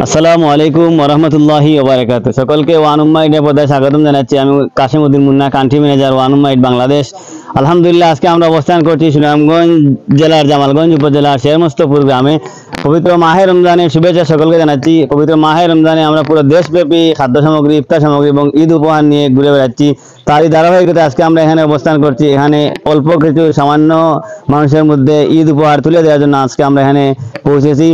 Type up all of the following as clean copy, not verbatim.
আসসালামু আলাইকুম ওরহমতুল্লাহি ওবারাকাতুহু। সকলকে ওয়ান উম্মাইটের পর্দায় স্বাগতম জানাচ্ছি। আমি Kashim Uddin Munna, country manager one উম্মাইট বাংলাদেশ। আলহামদুলিল্লাহ, আজকে আমরা অবস্থান করছি সুনামগঞ্জ জেলার জামালগঞ্জ উপজেলার শেরমস্তপুর গ্রামে। পবিত্র মাহে রমজানের শুভেচ্ছা সকলকে জানাচ্ছি। পবিত্র মাহে রমজানে আমরা পুরো দেশব্যাপী খাদ্য সামগ্রী, ইফতার সামগ্রী এবং ঈদ উপহার নিয়ে ঘুরে বেড়াচ্ছি। তারই ধারাবাহিকতায় আজকে আমরা এখানে অবস্থান করছি। এখানে অল্প কিছু সামান্য মানুষের মধ্যে ঈদ উপহার তুলে দেওয়ার জন্য আজকে আমরা এখানে পৌঁছেছি।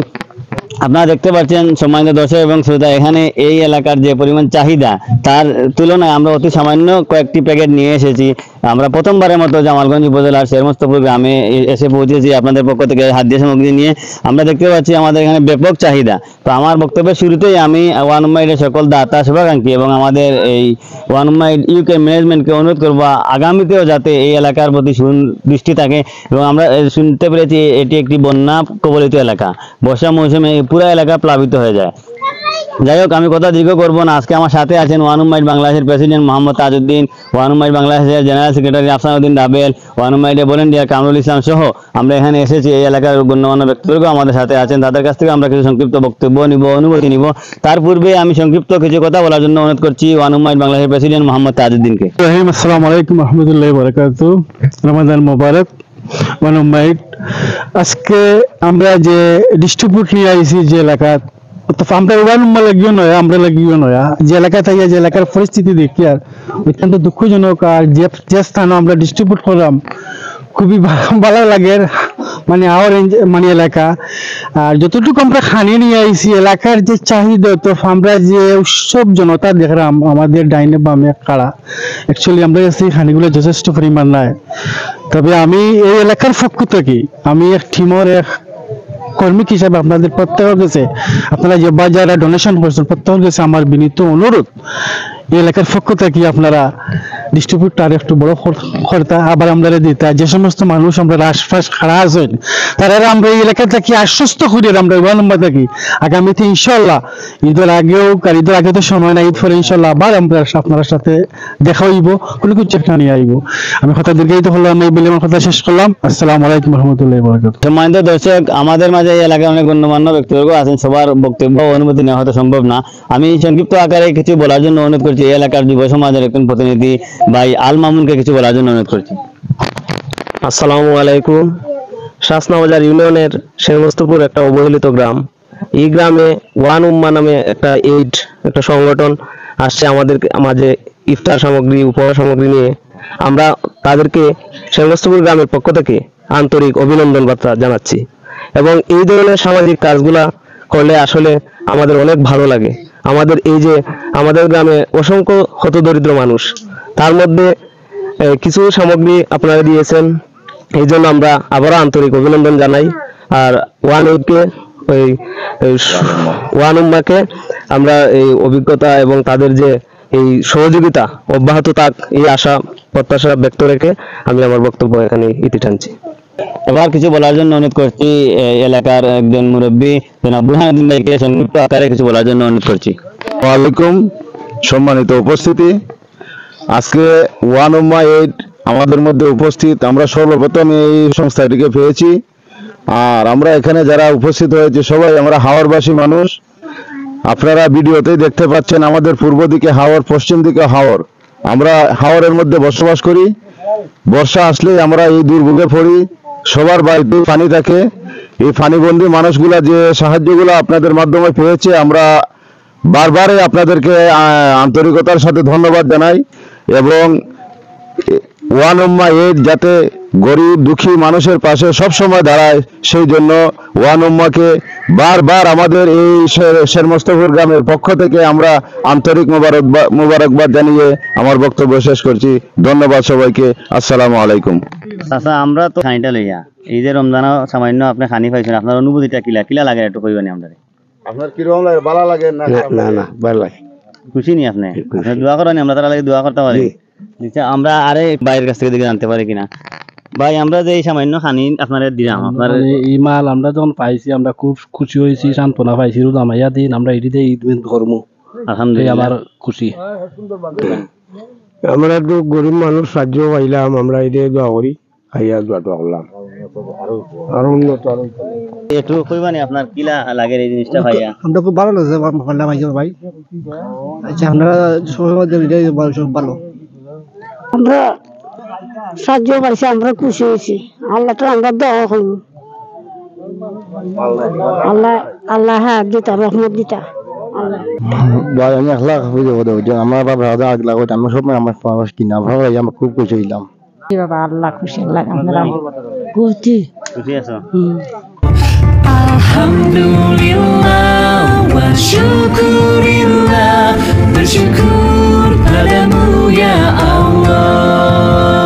আপনারা দেখতে পাচ্ছেন সম্মানিত দর্শক এবং শ্রোতা, এখানে এই এলাকার যে পরিমাণ চাহিদা তার তুলনায় আমরা অতি সামান্য কয়েকটি প্যাকেট নিয়ে এসেছি। আমরা প্রথমবারের মতো জামালগঞ্জ উপজেলার শেরমস্তপুর গ্রামে এসে পৌঁছেছি আপনাদের পক্ষ থেকে খাদ্য সামগ্রী নিয়ে। আমরা দেখতে পাচ্ছি আমাদের এখানে ব্যাপক চাহিদা। তো আমার বক্তব্যের শুরুতেই আমি ওয়ান উম্মাইটের সকল দাতা শুভাকাঙ্ক্ষী এবং আমাদের এই ওয়ান উম্মাইট ইউকে ম্যানেজমেন্টকে অনুরোধ করবো আগামীতেও যাতে এই এলাকার প্রতি দৃষ্টি থাকে। এবং আমরা শুনতে পেরেছি এটি একটি বন্যা কবলিত এলাকা, বর্ষা মৌসুমে পুরো এলাকা প্লাবিত হয়ে যায়। যাই হোক, আমি কথা দীর্ঘ করবো না। আজকে আমার সাথে আছেন ওয়ান উম্মাইট বাংলাদেশের প্রেসিডেন্ট মোহাম্মদ তাজউদ্দিন, ওয়ান উম্মাইট বাংলাদেশের general secretary আফসানুদ্দিন রাবেল, one উম্মাইটের volunteer Kamrul Islam সহ আমরা এখানে এসেছি। এই এলাকার গণ্যমান্য ব্যক্তিবর্গ আমাদের সাথে আছেন, তাদের কাছ থেকে আমরা কিছু সংক্ষিপ্ত বক্তব্য নিব, অনুমতি নিব। তার পূর্বে আমি সংক্ষিপ্ত কিছু কথা বলার জন্য অনুরোধ করছি ওয়ান উম্মাইট বাংলাদেশের প্রেসিডেন্ট মোহাম্মদ তাজউদ্দিনকে। আসসালামু আলাইকুম রহমতুল্লাহি বারাকাতুহু। রমাদান মোবারক। ওয়ান উম্মাইট আজকে আমরা যে ডিস্ট্রিবিউট নিয়ে আইছি যে এলাকা, আমরা ওয়ান উম্মা লাগিও নয়, আমরা লাগিও নয়, যে এলাকা থেকে যে এলাকার পরিস্থিতি দেখি আর অত্যন্ত দুঃখজনক। আর যে স্থানে আমরা ডিস্ট্রিবিউট করলাম খুবই ভালো লাগে, মানে আওয়ার মানে এলাকা। আর যতটুকু আমরা খানি নিয়ে আইছি এলাকার যে চাহিদা, তো আমরা যে উৎসব জনতা দেখলাম আমাদের ডাইনে বামে কারা, অ্যাকচুয়ালি আমরা কাছে খানিগুলো যথেষ্ট পরিমাণ নাই। তবে আমি এই এলাকার পক্ষ থেকে আমি এক টিমের এক কর্মী হিসাবে আপনাদের প্রত্যেকের কাছে, আপনারা যে যারা ডোনেশন করছেন প্রত্যেকের কাছে আমার বিনীত অনুরোধ, এই এলাকার পক্ষ থেকে আপনারা ডিস্ট্রিবিউটার একটু বড় করতা আবার আমরা দিতা। যে সমস্ত মানুষ আমরা আশপাশ খাড়া আছেন তারা আমরা এই এলাকা থেকে আশ্বস্ত করি আমরা ওয়ান নম্বর থাকি আগামীতে ইনশাল্লাহ ঈদের আগেও, ঈদের আগে তো সময় নাই, ঈদ পরে ইনশাল্লাহ আবার আমরা আপনার সাথে দেখা হইব, কোনো কিছু একটা নিয়ে আইব। আমি কথা দীর্ঘায়িত হলাম, এই বলে আমার কথা শেষ করলাম। আসসালামু আলাইকুম রহমতুল্লাহি বারাকাতুহু। সম্মানিত দর্শক, আমাদের মাঝে এই এলাকায় অনেক গণ্যমান্য ব্যক্তিবর্গ আছেন, সবার বক্তব্য অনুমতি নেওয়া হয়তো সম্ভব না। আমি সংক্ষিপ্ত আকারে কিছু বলার জন্য অনুরোধ করছি এই এলাকার যুব সমাজের একজন প্রতিনিধি ভাই আল মামুনকে কিছু বলার জন্য অনুরোধ করছি। আসসালামু আলাইকুম। শাসনাবাজার ইউনিয়নের শেরমস্তপুর একটা অবহেলিত গ্রাম। এই গ্রামে ওয়ান উম্মা নামে একটা সংগঠন আসছে আমাদের মাঝে ইফতার সামগ্রী, উপহার সামগ্রী নিয়ে। আমরা তাদেরকে শেরমস্তপুর গ্রামের পক্ষ থেকে আন্তরিক অভিনন্দন বার্তা জানাচ্ছি। এবং এই ধরনের সামাজিক কাজগুলা করলে আসলে আমাদের অনেক ভালো লাগে। আমাদের গ্রামে অসংখ্য হতদরিদ্র মানুষ, তার মধ্যে কিছু সামগ্রী আপনারা দিয়েছেন, এই জন্য আমরা আবারও আন্তরিক অভিনন্দন জানাই। আর ওয়ান উম্মাকে আমরা এই অভিজ্ঞতা এবং তাদের যে এই সহযোগিতা অব্যাহত থাক, এই আশা প্রত্যাশা ব্যক্ত রেখে আমি আমার বক্তব্য এখানে ইতি টানছি। এবার কিছু বলার জন্য অনুরোধ করছি এলাকার একজন মুরব্বী জনাব বুরহানুদ্দিন ভাইকে সংক্ষিপ্ত আকারে কিছু বলার জন্য অনুরোধ করছি। ওয়ালাইকুম। সম্মানিত উপস্থিতি, আজকে ওয়ান উম্মা এইড আমাদের মধ্যে উপস্থিত। আমরা সর্বপ্রথম এই সংস্থাটিকে পেয়েছি। আর আমরা এখানে যারা উপস্থিত হয়েছে সবাই আমরা হাওরবাসী মানুষ। আপনারা ভিডিওতেই দেখতে পাচ্ছেন আমাদের পূর্ব দিকে হাওর, পশ্চিম দিকে হাওর। আমরা হাওরের মধ্যে বসবাস করি। বর্ষা আসলেই আমরা এই দুর্ভোগে পড়ি, সবার বাড়িতে পানি থাকে। এই পানিবন্দী মানুষগুলা যে সাহায্যগুলো আপনাদের মাধ্যমে পেয়েছে, আমরা বারবারই আপনাদেরকে আন্তরিকতার সাথে ধন্যবাদ জানাই। এবং ওয়ান উম্মা এইড যাতে গরিব দুঃখী মানুষের পাশে সবসময় দাঁড়ায়, সেই জন্য ওয়ান উম্মাকে বারবার আমাদের এই শেরমস্তপুর গ্রামের পক্ষ থেকে আমরা আন্তরিক মোবারকবাদ জানিয়ে আমার বক্তব্য শেষ করছি। ধন্যবাদ সবাইকে। আসসালামু আলাইকুম। আচ্ছা, আমরা তো খানিটা লইয়া এই যে রমজানও সামান্য আপনি খানি পাইছেন, আপনার অনুভূতিটা কিলা লাগে একটু কইবেন আমাদের। আপনার কিরকম লাগে? ভালো লাগে না? না ভালো লাগে। খুশি নি আপনি? দোয়া করেন, আমরা তারা লাগে দোয়া করতে পারি। আমরা আরে বাইরের কাছ থেকে জানতে পারি কিনা ভাই, আমরা যে এই সামান্য খানি আপনাদের দিলাম, আপনার এই মাল আমরা যখন পাইছি আমরা খুব খুশি হয়েছি, সান্ত্বনা পাইছি। রোজামাইয়া দিন আমরা এটিতে ঈদ করবো, আলহামদুলিল্লাহ আমার খুশি। আমরা একটু গরিব মানুষ, সাহায্য পাইলাম, আমরা এটাই দোয়া করি, খাইয়া দোয়া করলাম আরো উন্নত আরো একটু কইবানি আপনার কিলা লাগে এই জিনিসটা ভাইয়া? আমরা খুব ভালো লাগছে ভাল্লা ভাই ভাই। আচ্ছা আমরা সবাই মধ্যে সব ভালো। আমরা সাহায্য পাইছি, আমরা খুশি হয়েছি। আল্লাহ তো আমরা দোয়া করব, আল্লাহ আল্লাহ হ্যাঁ দিতা রহমত দিতা আল্লাহ। ভাই আমি 1 লাখ বুঝে বড় যে আমার বাবা রাজা 1 লাখ হইতো আমরা সব আমার পাওয়াস কিনা ভালো লাগে আমরা খুব খুশি হইলাম। কি বাবা আল্লাহ খুশি লাগে আমরা খুশি খুশি আছো? Alhamdulillah wa syukurillah, bersyukur padamu ya Allah.